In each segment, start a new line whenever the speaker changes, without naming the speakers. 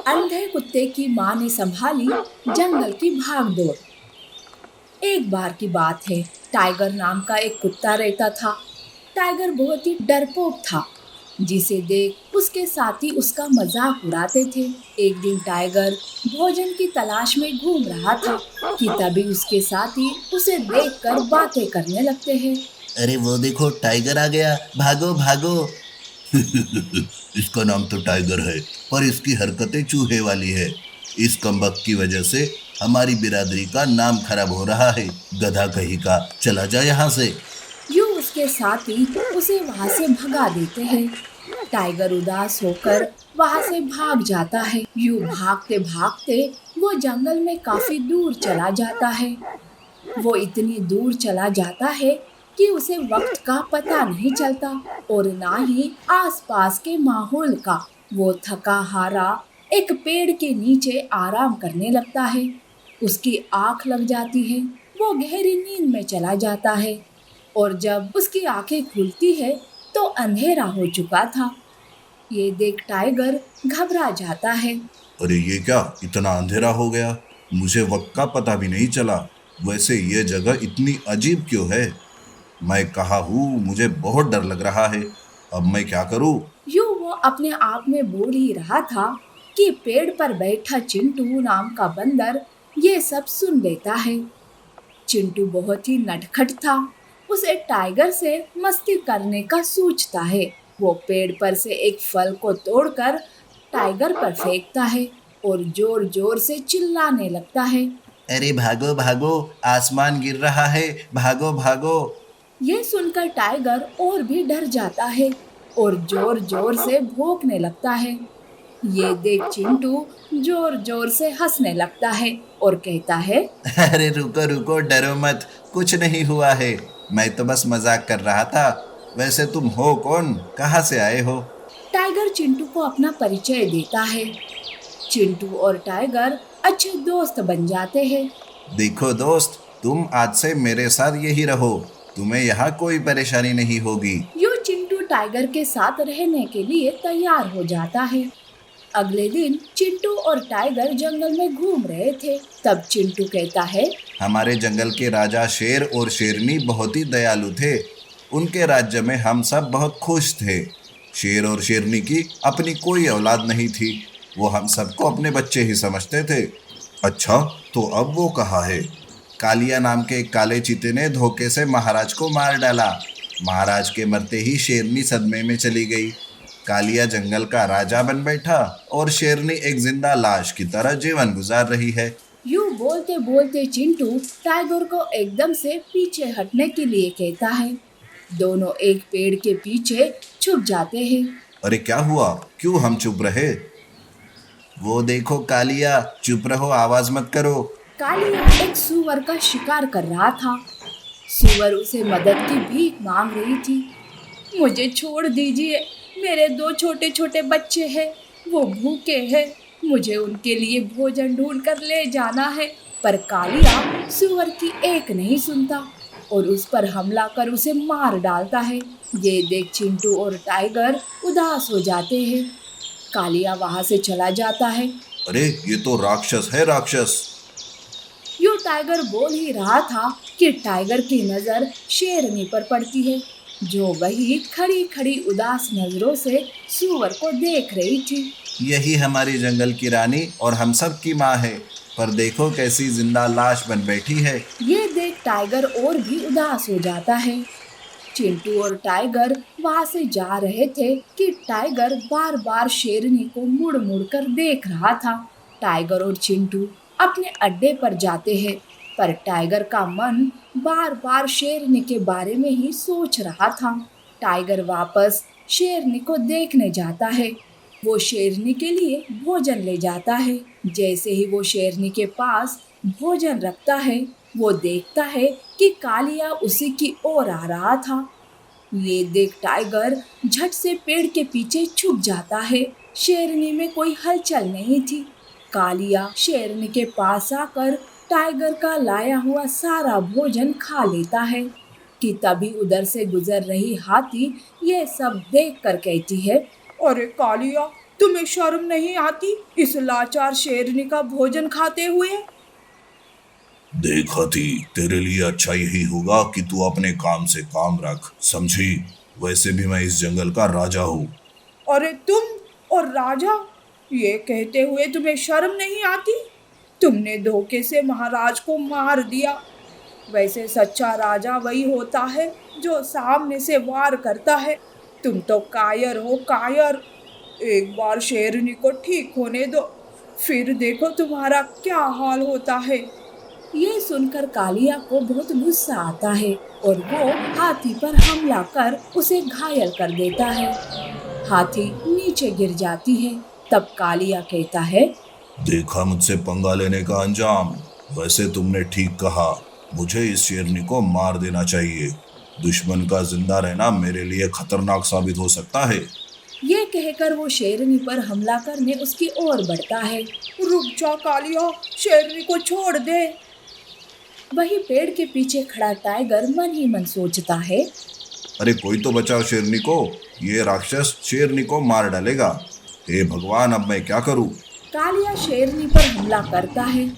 अंधे कुत्ते की माँ ने संभाली जंगल की भागदौड़। एक बार की बात है, टाइगर नाम का एक कुत्ता रहता था। टाइगर बहुत ही डरपोक था, जिसे देख उसके साथी उसका मजाक उड़ाते थे। एक दिन टाइगर भोजन की तलाश में घूम रहा था कि तभी उसके साथी उसे देखकर बातें करने लगते हैं।
अरे वो देखो टाइगर आ गया, भागो भागो। इसका नाम तो टाइगर है, पर इसकी हरकतें चूहे वाली है। इस कमबख्त की वजह से हमारी बिरादरी का नाम खराब हो रहा है। गधा कहीं का, चला जा यहाँ से।
यूं उसके साथी उसे वहां से भगा देते हैं। टाइगर उदास होकर वहां से भाग जाता है। यूं भागते भागते वो जंगल में काफी दूर चला जाता है। वो इतनी दूर चला जाता है कि उसे वक्त का पता नहीं चलता और ना ही आसपास के माहौल का। वो थका हारा एक पेड़ के नीचे आराम करने लगता है। उसकी आंख लग जाती है। वो गहरी नींद में चला जाता है और जब उसकी आंखें खुलती है तो अंधेरा हो चुका था। ये देख टाइगर घबरा जाता है।
अरे ये क्या, इतना अंधेरा हो गया, मुझे वक्त का पता भी नहीं चला। वैसे ये जगह इतनी अजीब क्यों है? मैं कहाँ हूँ, मुझे बहुत डर लग रहा है। अब मैं क्या करूँ?
यूं वो अपने आप में बोल ही रहा था कि पेड़ पर बैठा चिंटू नाम का बंदर ये सब सुन लेता है। चिंटू बहुत ही नटखट था। उसे टाइगर से मस्ती करने का सोचता है। वो पेड़ पर से एक फल को तोड़कर टाइगर पर फेंकता है और जोर जोर से चिल्लाने लगता है।
अरे भागो भागो, आसमान गिर रहा है, भागो भागो।
यह सुनकर टाइगर और भी डर जाता है और जोर जोर से भौंकने लगता है। ये देख चिंटू जोर जोर से हंसने लगता है और कहता है।
अरे रुको रुको, डरो मत, कुछ नहीं हुआ है। मैं तो बस मजाक कर रहा था। वैसे तुम हो कौन, कहाँ से आए हो?
टाइगर चिंटू को अपना परिचय देता है। चिंटू और टाइगर अच्छे दोस्त बन जाते हैं।
देखो दोस्त, तुम आज से मेरे साथ यही रहो। तुम्हें यहाँ कोई परेशानी नहीं होगी।
यूं चिंटू टाइगर के साथ रहने के लिए तैयार हो जाता है। अगले दिन चिंटू और टाइगर जंगल में घूम रहे थे। तब चिंटू कहता है।
हमारे जंगल के राजा शेर और शेरनी बहुत ही दयालु थे। उनके राज्य में हम सब बहुत खुश थे। शेर और शेरनी की अपनी कोई औलाद नहीं थी। वो हम सबको अपने बच्चे ही समझते थे। अच्छा, तो अब वो कहाँ है? कालिया नाम के एक काले चीते ने धोखे से महाराज को मार डाला। महाराज के मरते ही शेरनी सदमे में चली गई। कालिया जंगल का राजा बन बैठा और शेरनी एक जिंदा लाश की तरह जीवन गुजार रही है।
यूं बोलते बोलते चिंटू टाइगर को एकदम से पीछे हटने के लिए कहता है। दोनों एक पेड़ के पीछे छुप जाते हैं।
अरे क्या हुआ, क्यों हम चुप रहे? वो देखो कालिया, चुप रहो, आवाज मत करो।
कालिया एक सुअर का शिकार कर रहा था। सुअर उसे मदद की भीख मांग रही थी। मुझे छोड़ दीजिए, मेरे दो छोटे छोटे बच्चे हैं, वो भूखे हैं, मुझे उनके लिए भोजन ढूंढ कर ले जाना है। पर कालिया सुअर की एक नहीं सुनता और उस पर हमला कर उसे मार डालता है। ये देख चिंटू और टाइगर उदास हो जाते हैं। कालिया वहां से चला जाता है।
अरे ये तो राक्षस है, राक्षस।
यूं टाइगर बोल ही रहा था कि टाइगर की नजर शेरनी पर पड़ती है, जो वही खड़ी खड़ी उदास नजरों से सुअर को देख रही थी।
यही हमारी जंगल की रानी और हम सब की माँ है। पर देखो कैसी जिंदा लाश बन बैठी है।
ये देख टाइगर और भी उदास हो जाता है। चिंटू और टाइगर वहां से जा रहे थे कि टाइगर बार बार शेरनी को मुड़ मुड़ कर देख रहा था। टाइगर और चिंटू अपने अड्डे पर जाते हैं, पर टाइगर का मन बार बार शेरनी के बारे में ही सोच रहा था। टाइगर वापस शेरनी को देखने जाता है। वो शेरनी के लिए भोजन ले जाता है। जैसे ही वो शेरनी के पास भोजन रखता है, वो देखता है कि कालिया उसी की ओर आ रहा था। ये देख टाइगर झट से पेड़ के पीछे छुप जाता है। शेरनी में कोई हलचल नहीं थी। कालिया शेरनी के पास आकर टाइगर का लाया हुआ सारा भोजन खा लेता है कि तभी उधर से गुजर रही हाथी ये सब देख कर कहती है। अरे कालिया, तुम्हें शर्म नहीं आती इस लाचार शेरनी का भोजन खाते हुए?
देख हाथी, तेरे लिए अच्छा यही होगा कि तू अपने काम से काम रख, समझी? वैसे भी मैं इस जंगल का राजा हूँ।
अरे तुम और राजा, ये कहते हुए तुम्हें शर्म नहीं आती? तुमने धोखे से महाराज को मार दिया। वैसे सच्चा राजा वही होता है जो सामने से वार करता है। तुम तो कायर हो, कायर। एक बार शेरनी को ठीक होने दो, फिर देखो तुम्हारा क्या हाल होता है। ये सुनकर कालिया को बहुत गुस्सा आता है और वो हाथी पर हमला कर उसे घायल कर देता है। हाथी नीचे गिर जाती है। तब कालिया कहता है,
देखा मुझसे पंगा लेने का अंजाम। वैसे तुमने ठीक कहा, मुझे इस शेरनी को मार देना चाहिए। दुश्मन का जिंदा रहना मेरे लिए खतरनाक साबित हो सकता है।
ये कहकर वो शेरनी पर हमला करने उसकी ओर बढ़ता है। रुक जा कालिया, शेरनी को छोड़ दे। वही पेड़ के पीछे खड़ा टाइगर मन ही मन सोचता है,
अरे कोई तो बचाओ शेरनी को, ये राक्षस शेरनी को मार डालेगा। हे भगवान, अब मैं क्या करूं?
कालिया शेरनी पर हमला करता है।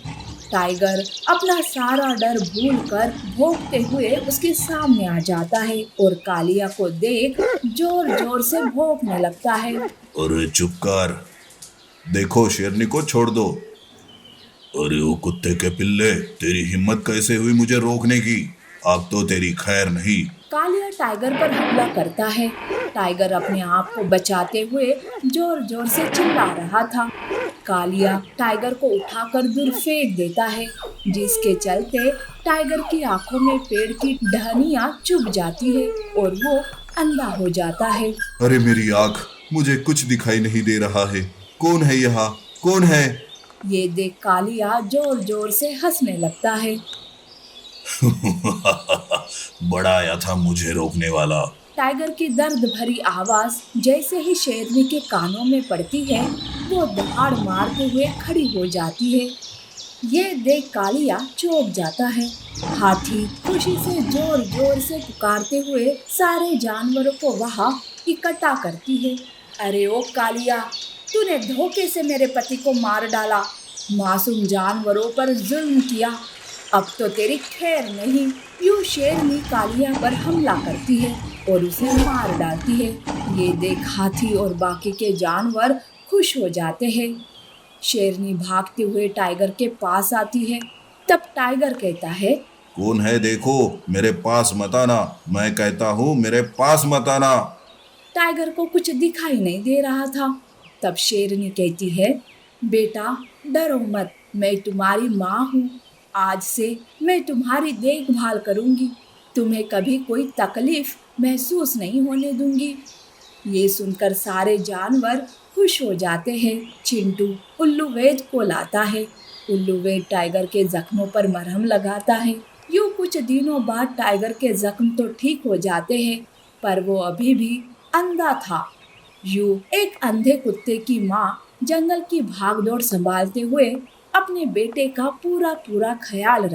टाइगर अपना सारा डर भूलकर भौंकते हुए उसके सामने आ जाता है और कालिया को देख जोर जोर से भौंकने लगता है।
अरे चुप कर, देखो शेरनी को छोड़ दो। अरे ओ कुत्ते के पिल्ले, तेरी हिम्मत कैसे हुई मुझे रोकने की? अब तो तेरी खैर नहीं।
कालिया टाइगर पर हमला करता है। टाइगर अपने आप को बचाते हुए जोर जोर से चिल्ला रहा था। कालिया टाइगर को उठाकर दूर फेंक देता है, जिसके चलते टाइगर की आंखों में पेड़ की टहनियां चुभ जाती है और वो अंधा हो जाता है।
अरे मेरी आँख, मुझे कुछ दिखाई नहीं दे रहा है। कौन है यहाँ? कौन है?
ये देख कालिया जोर जोर से हंसने लगता है।
बड़ा आया था मुझे रोकने वाला।
टाइगर की दर्द भरी आवाज जैसे ही शेरनी के कानों में पड़ती है, वो दहाड़ मारते हुए खड़ी हो जाती है। ये देख कालिया चौंक जाता है। हाथी खुशी से जोर जोर से पुकारते हुए सारे जानवरों को वहां इकट्ठा करती है। अरे ओ कालिया, तूने धोखे से मेरे पति को मार डाला, मासूम जानवरों पर जुल्म किया। अब तो तेरी खैर नहीं। यूं शेरनी कालिया पर हमला करती है और उसे मार डालती है। ये देख हाथी और बाकी के जानवर खुश हो जाते हैं। शेरनी भागते हुए टाइगर के पास आती है। तब टाइगर कहता है,
कौन है देखो, मेरे पास मत आना। मैं कहता हूँ मेरे पास मत आना।
टाइगर को कुछ दिखाई नहीं दे रहा था। तब शेरनी कहती है, बेटा डरो मत, मैं तुम्हारी माँ हूँ। आज से मैं तुम्हारी देखभाल करूँगी। तुम्हें कभी कोई तकलीफ महसूस नहीं होने दूंगी। ये सुनकर सारे जानवर खुश हो जाते हैं। चिंटू उल्लू वैद को लाता है। उल्लू वैद टाइगर के जख्मों पर मरहम लगाता है। यूं कुछ दिनों बाद टाइगर के जख्म तो ठीक हो जाते हैं, पर वो अभी भी अंधा था। यूं एक अंधे कुत्ते की माँ जंगल की भागदौड़ संभालते हुए अपने बेटे का पूरा पूरा ख्याल